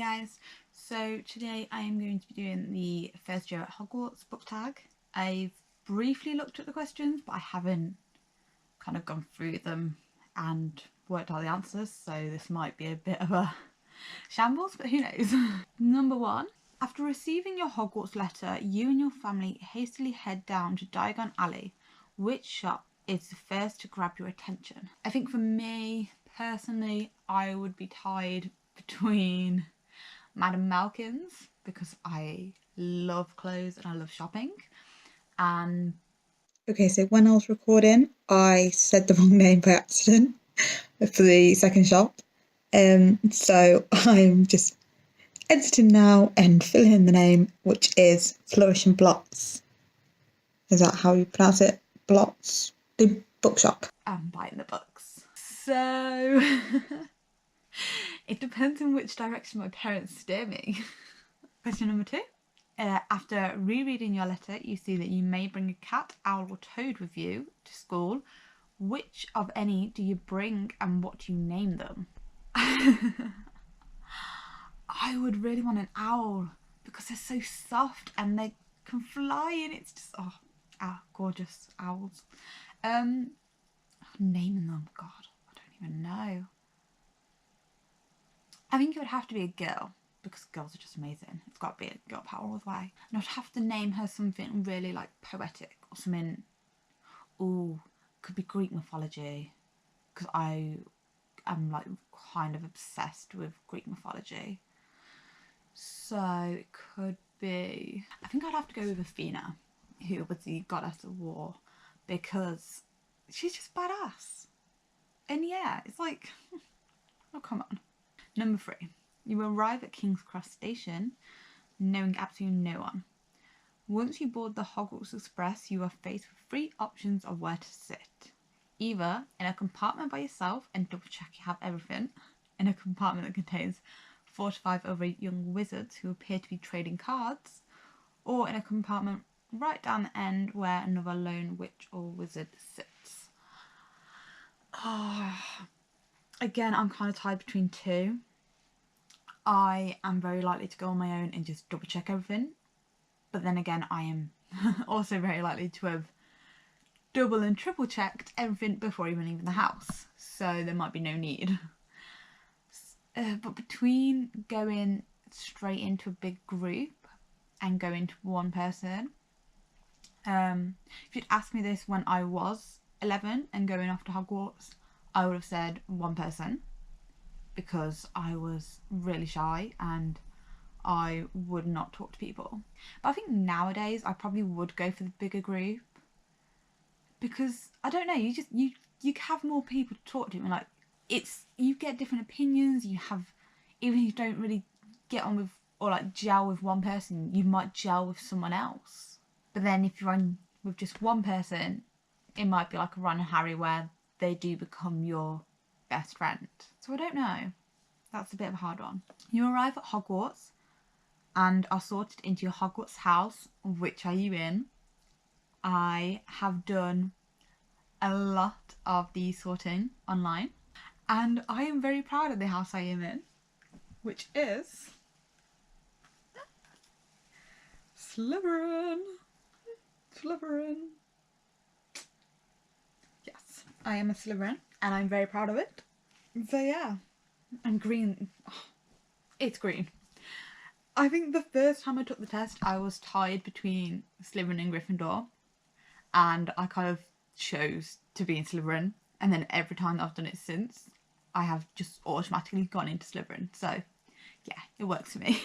guys, so today I am going to be doing the first year at Hogwarts book tag. I've briefly looked at the questions but I haven't kind of gone through them and worked out the answers, so this might be a bit of a shambles, but who knows. Number 1. After receiving your Hogwarts letter, you and your family hastily head down to Diagon Alley. Which shop is the first to grab your attention? I think for me personally, I would be tied between Madame Malkin's because I love clothes and I love shopping, and Okay, so when I was recording, I said the wrong name by accident for the second shop. So I'm just editing now and filling in the name, which is Flourish and Blots. Is that how you pronounce it? Blots? The bookshop. I'm buying the books. So it depends on which direction my parents steer me. Question number 2. After rereading your letter, you see that you may bring a cat, owl or toad with you to school. Which of any do you bring and what do you name them? I would really want an owl because they're so soft and they can fly and it's just, gorgeous owls. Naming them, God, I don't even know. I think it would have to be a girl because girls are just amazing. It's got to be a girl power all the way. And I'd have to name her something really like poetic or something. Ooh, could be Greek mythology because I am like kind of obsessed with Greek mythology. So it could be, I think I'd have to go with Athena, who was the goddess of war, because she's just badass. And yeah, it's like, oh come on. Number 3. You arrive at King's Cross Station knowing absolutely no one. Once you board the Hogwarts Express, you are faced with 3 options of where to sit. Either in a compartment by yourself and double check you have everything, in a compartment that contains 4 to 5 other young wizards who appear to be trading cards, or in a compartment right down the end where another lone witch or wizard sits. Again, I'm kind of tied between 2. I am very likely to go on my own and just double check everything, but then again I am also very likely to have double and triple checked everything before even leaving the house, so there might be no need. But between going straight into a big group and going to one person, if you'd asked me this when I was 11 and going off to Hogwarts, I would have said one person because I was really shy and I would not talk to people. But I think nowadays I probably would go for the bigger group because I don't know, you have more people to talk to, and like you get different opinions. You have, even if you don't really get on with or like gel with one person, you might gel with someone else. But then if you run with just one person, it might be like a Ron and Harry where they do become your best friend. So I don't know. That's a bit of a hard one. You arrive at Hogwarts and are sorted into your Hogwarts house. Which are you in? I have done a lot of the sorting online and I am very proud of the house I am in, which is Slytherin. Yes, I am a Slytherin and I'm very proud of it. So yeah, and green, it's green. I think the first time I took the test I was tied between Slytherin and Gryffindor, and I kind of chose to be in Slytherin, and then every time that I've done it since I have just automatically gone into Slytherin, so yeah, it works for me.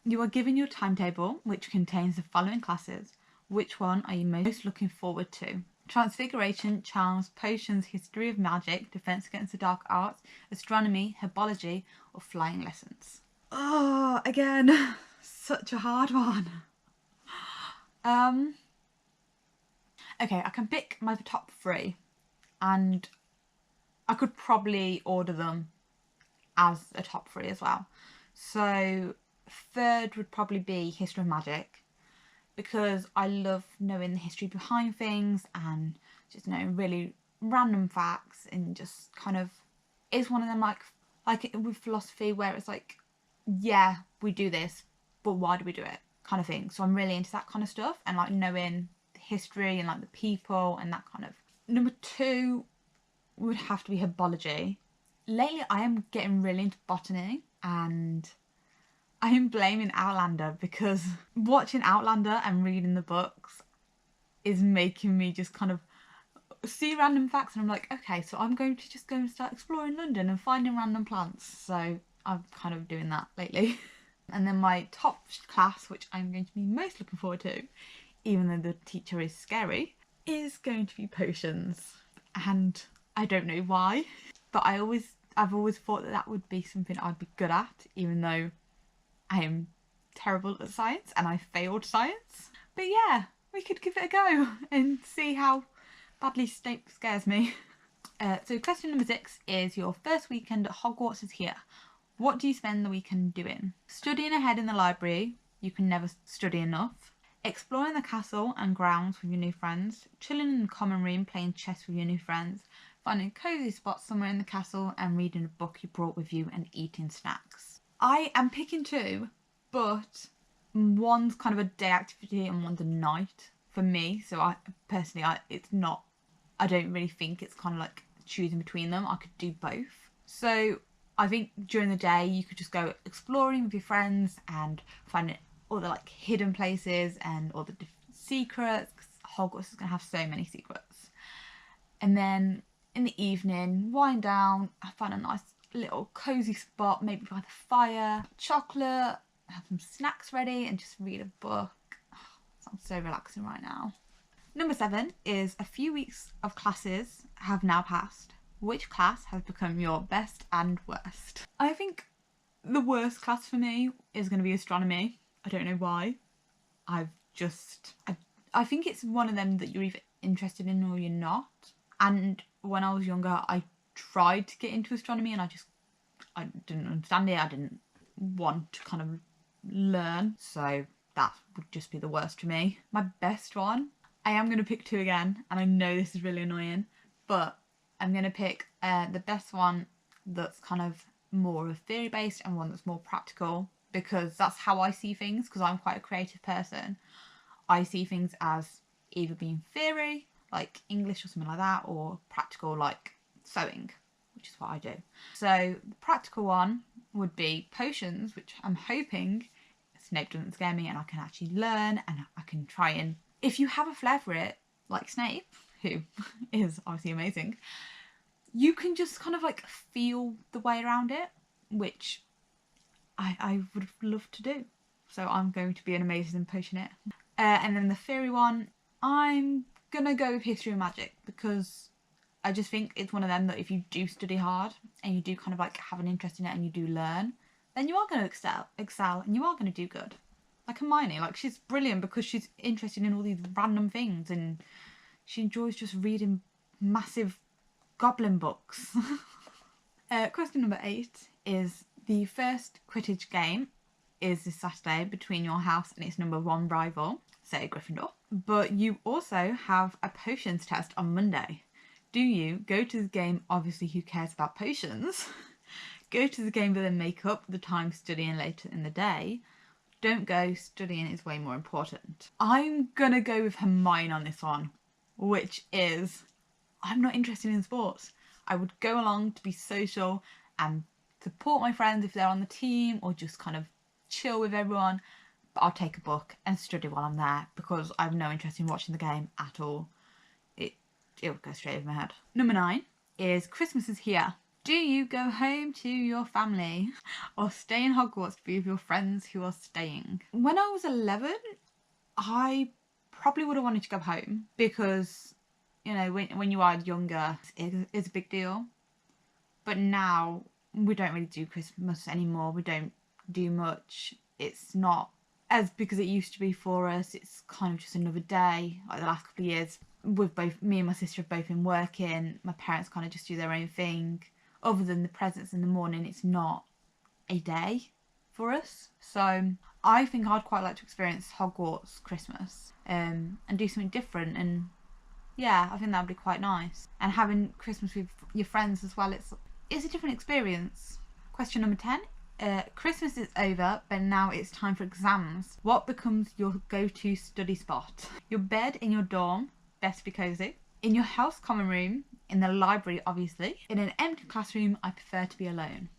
You are given your timetable which contains the following classes. Which one are you most looking forward to? Transfiguration, Charms, Potions, History of Magic, Defense Against the Dark Arts, Astronomy, Herbology or Flying Lessons? Oh, again, such a hard one. Okay, I can pick my top 3 and I could probably order them as a top 3 as well. So 3rd would probably be History of Magic because I love knowing the history behind things and just knowing really random facts, and just kind of is one of them like with philosophy where it's like yeah, we do this, but why do we do it, kind of thing. So I'm really into that kind of stuff, and like knowing the history and like the people and that kind of. Number 2 would have to be herbology. Lately I am getting really into botany, and I am blaming Outlander, because watching Outlander and reading the books is making me just kind of see random facts, and I'm like, okay, so I'm going to just go and start exploring London and finding random plants. So I'm kind of doing that lately. And then my top class, which I'm going to be most looking forward to, even though the teacher is scary, is going to be potions. And I don't know why, but I've always thought that would be something I'd be good at, even though I am terrible at science and I failed science. But yeah, we could give it a go and see how badly Snape scares me. So question number 6 is, your first weekend at Hogwarts is here. What do you spend the weekend doing? Studying ahead in the library. You can never study enough. Exploring the castle and grounds with your new friends. Chilling in the common room playing chess with your new friends. Finding a cosy spot somewhere in the castle and reading a book you brought with you and eating snacks. I am picking 2, but one's kind of a day activity and one's a night for me. So I don't really think it's kind of like choosing between them. I could do both. So I think during the day you could just go exploring with your friends and finding all the like hidden places and all the different secrets, because Hogwarts is going to have so many secrets. And then in the evening, wind down, I find a nice little cozy spot, maybe by the fire, chocolate, have some snacks ready and just read a book. Oh, sounds so relaxing right now. Number 7 is, a few weeks of classes have now passed. Which class has become your best and worst? I think the worst class for me is going to be astronomy. I don't know why. I think it's one of them that you're either interested in or you're not. And when I was younger, I tried to get into astronomy and I didn't understand it. I didn't want to kind of learn. So that would just be the worst for me. My best one, I am going to pick 2 again. And I know this is really annoying, but I'm going to pick the best one that's kind of more of theory based and one that's more practical, because that's how I see things, because I'm quite a creative person. I see things as either being theory, like English or something like that, or practical, like sewing, which is what I do. So the practical one would be potions, which I'm hoping Snape doesn't scare me and I can actually learn and I can try and, if you have a flair for it, like Snape, who is obviously amazing, you can just kind of like feel the way around it, which I would love to do. So I'm going to be an amazing potioneer. And then the theory one, I'm gonna go with history and magic, because I just think it's one of them that if you do study hard and you do kind of like have an interest in it and you do learn, then you are going to excel and you are going to do good. Like Hermione, like she's brilliant because she's interested in all these random things and she enjoys just reading massive goblin books. Question number 8 is, the first Quidditch game is this Saturday between your house and its number 1 rival, say Gryffindor. But you also have a potions test on Monday. Do you go to the game, obviously who cares about potions, go to the game but then make up the time studying later in the day? Don't go, studying is way more important. I'm gonna go with Hermione on this one, which is, I'm not interested in sports. I would go along to be social and support my friends if they're on the team, or just kind of chill with everyone, but I'll take a book and study while I'm there because I have no interest in watching the game at all. It'll go straight over my head. Number 9 is, Christmas is here. Do you go home to your family or stay in Hogwarts to be with your friends who are staying? When I was 11, I probably would have wanted to go home because, you know, when you are younger, it's a big deal. But now we don't really do Christmas anymore. We don't do much. It's not as big as it used to be for us. It's kind of just another day. Like the last couple of years, with both me and my sister have both been working. My parents kind of just do their own thing. Other than the presents in the morning, it's not a day for us. So I think I'd quite like to experience Hogwarts Christmas and do something different. And yeah, I think that would be quite nice. And having Christmas with your friends as well, it's a different experience. Question number 10 Christmas is over, but now it's time for exams. What becomes your go-to study spot? Your bed in your dorm, best be cozy. In your house common room, in the library obviously. In an empty classroom, I prefer to be alone.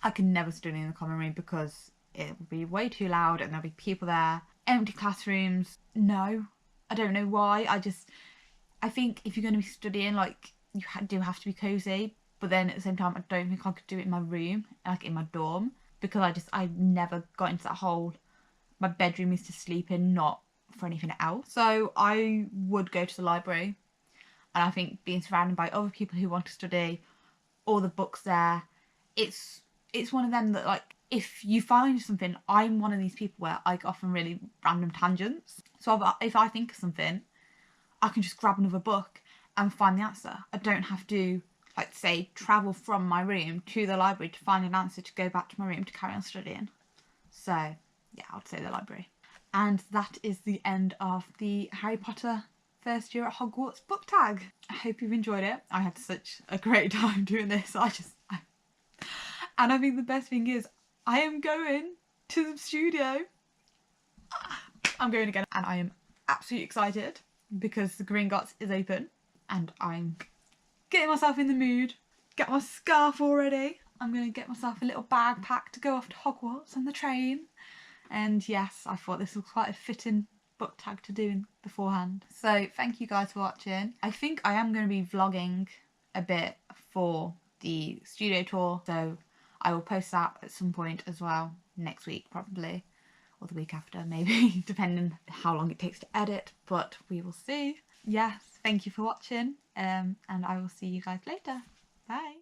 I can never study in the common room because it will be way too loud and there'll be people there. Empty classrooms, no. I don't know why. I think if you're going to be studying, like, you do have to be cozy, but then at the same time, I don't think I could do it in my room, like in my dorm, because I never got into that whole, my bedroom is to sleep in, not for anything else. So I would go to the library, and I think being surrounded by other people who want to study, all the books there, it's one of them that, like, if you find something, I'm one of these people where I go off on really random tangents. So if I think of something, I can just grab another book and find the answer. I don't have to, like, say, travel from my room to the library to find an answer to go back to my room to carry on studying. So, yeah, I'd say the library. And that is the end of the Harry Potter first year at Hogwarts book tag. I hope you've enjoyed it. I had such a great time doing this. And I think the best thing is I am going to the studio. I'm going again, and I am absolutely excited because the Gringotts is open, and I'm getting myself in the mood. Get my scarf already. I'm going to get myself a little bag pack to go off to Hogwarts on the train. And yes, I thought this was quite a fitting book tag to do beforehand. So thank you guys for watching. I think I am going to be vlogging a bit for the studio tour, so I will post that at some point as well, next week probably, or the week after maybe, depending how long it takes to edit, but we will see. Yes, thank you for watching, and I will see you guys later. Bye.